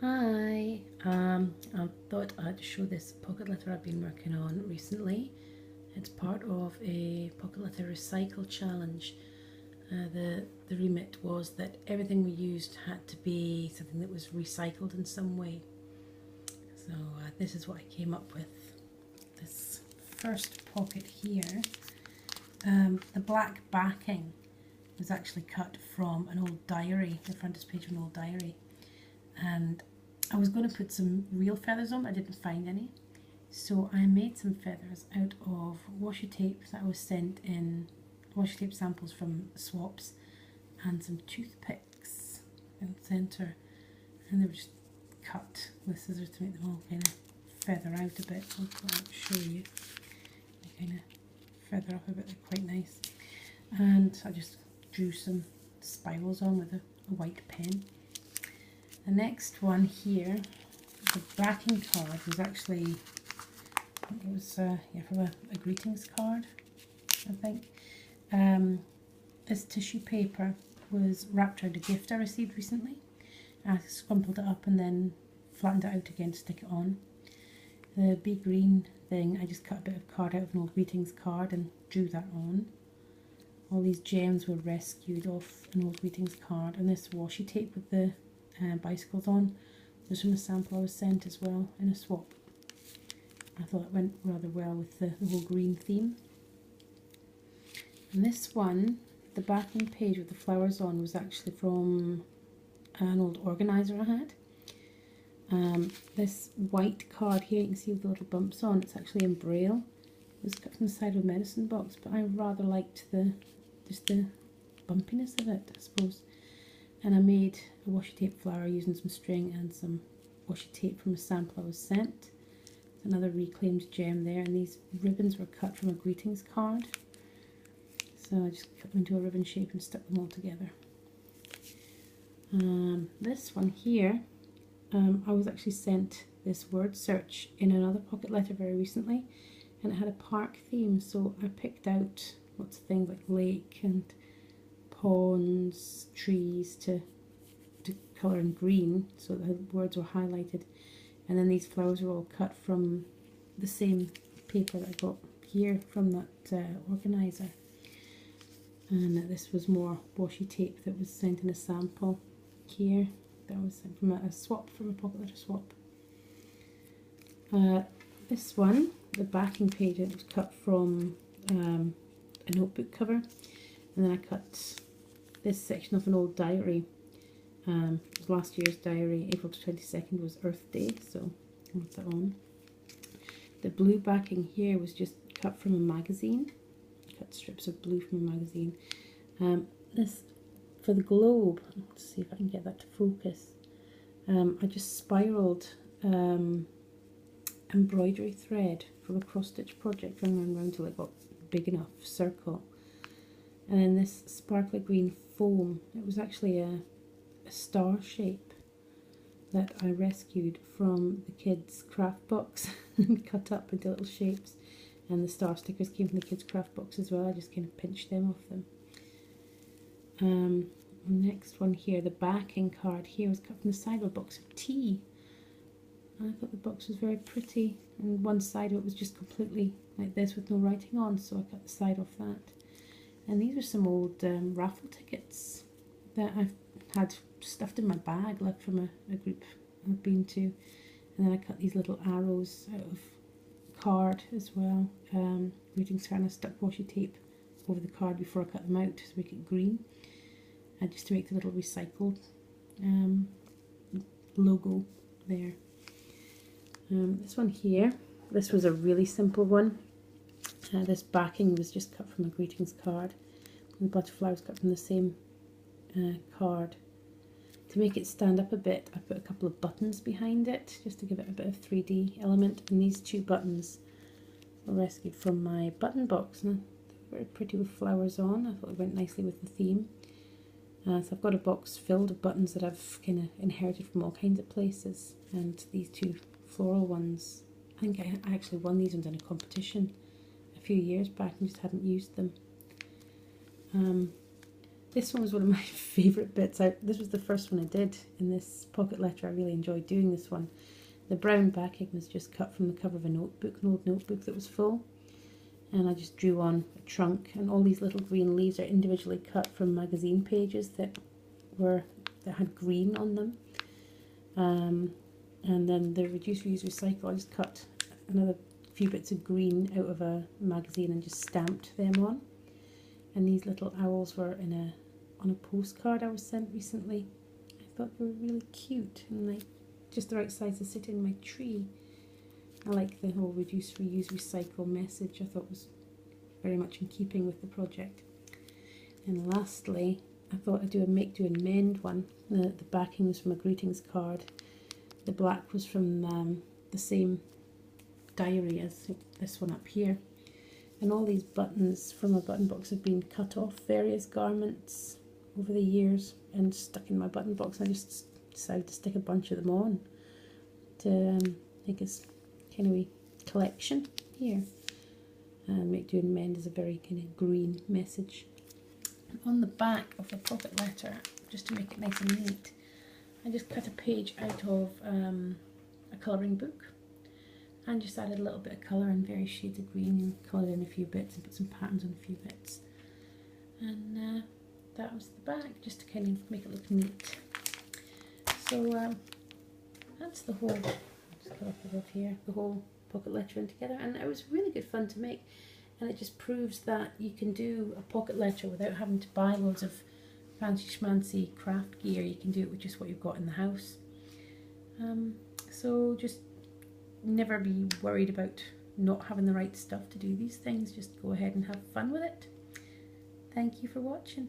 Hi, I thought I'd show this pocket letter I've been working on recently. It's part of a pocket letter recycle challenge. The remit was that everything we used had to be something that was recycled in some way. So this is what I came up with. This first pocket here, the black backing was actually cut from an old diary, the frontispiece of an old diary. And I was going to put some real feathers on, but I didn't find any. So I made some feathers out of washi tape that was sent in, washi tape samples from swaps, and some toothpicks in the centre. And they were just cut with scissors to make them all kind of feather out a bit. I'll show you. They kind of feather up a bit, they're quite nice. And I just drew some spirals on with a white pen. The next one here, the backing card was actually, it was from a greetings card, I think. This tissue paper was wrapped around a gift I received recently. I scrumpled it up and then flattened it out again to stick it on. The bee green thing, I just cut a bit of card out of an old greetings card and drew that on. All these gems were rescued off an old greetings card, and this washi tape with the bicycles on was from a sample I was sent as well in a swap. I thought it went rather well with the whole green theme. And this one, the backing page with the flowers on, was actually from an old organiser I had. This white card here, you can see with the little bumps on, it's actually in braille. It was cut from the side of a medicine box, but I rather liked just the bumpiness of it, I suppose. And I made a washi tape flower using some string and some washi tape from a sample I was sent. There's another reclaimed gem there, and these ribbons were cut from a greetings card. So I just cut them into a ribbon shape and stuck them all together. This one here, I was actually sent this word search in another pocket letter very recently, and it had a park theme, so I picked out lots of things like lake and ponds, trees to colour in green, so the words were highlighted, and then these flowers were all cut from the same paper that I got here from that organiser. And this was more washi tape that was sent in a sample here, that was sent from a swap, from a pocket letter swap. This one, the backing page, it was cut from a notebook cover, and then I cut this section of an old diary. It was last year's diary. April 22nd was Earth Day, so I put that on. The blue backing here was just cut from a magazine. Cut strips of blue from a magazine. This, for the globe, let's see if I can get that to focus. I just spiraled embroidery thread from a cross stitch project, running around till it got big enough circle. And then this sparkly green foam, it was actually a star shape that I rescued from the kids' craft box and cut up into little shapes. And the star stickers came from the kids' craft box as well. I just kind of pinched them off them. Next one here, the backing card here was cut from the side of a box of tea. I thought the box was very pretty, and one side of it was just completely like this with no writing on, so I cut the side off that. And these are some old raffle tickets that I've had stuffed in my bag, left from a group I've been to. And then I cut these little arrows out of card as well. Greetings card, and I stuck washi tape over the card before I cut them out to make it green. And just to make the little recycled logo there. This one here, this was a really simple one. This backing was just cut from a greetings card, and the butterfly was cut from the same card. To make it stand up a bit, I put a couple of buttons behind it, just to give it a bit of 3D element, and these two buttons were rescued from my button box, and they're very pretty with flowers on. I thought it went nicely with the theme. So I've got a box filled of buttons that I've kind of inherited from all kinds of places, and these two floral ones, I think I actually won these ones in a competition a few years back and just hadn't used them. This one was one of my favourite bits. This was the first one I did in this pocket letter. I really enjoyed doing this one. The brown backing was just cut from the cover of a notebook, an old notebook that was full. And I just drew on a trunk, and all these little green leaves are individually cut from magazine pages that had green on them. And then the reduce, reuse, recycle, I just cut another few bits of green out of a magazine and just stamped them on. And these little owls were on a postcard I was sent recently. I thought they were really cute and like just the right size to sit in my tree. I like the whole reduce, reuse, recycle message. I thought was very much in keeping with the project. And lastly, I thought I'd do a make, do and mend one. The backing was from a greetings card. The black was from the same diary as this one up here. And all these buttons from a button box have been cut off various garments over the years and stuck in my button box. I just decided to stick a bunch of them on to make a kind of a collection here. And make, do and mend is a very kind of green message. And on the back of the pocket letter, just to make it nice and neat, I just cut a page out of a colouring book and just added a little bit of colour and various shades of green and coloured in a few bits and put some patterns on a few bits. And that was the back, just to kind of make it look neat. So that's the whole, just cut off above here, the whole pocket lettering together, and it was really good fun to make. And it just proves that you can do a pocket letter without having to buy loads of fancy schmancy craft gear. You can do it with just what you've got in the house. So just never be worried about not having the right stuff to do these things. Just go ahead and have fun with it. Thank you for watching.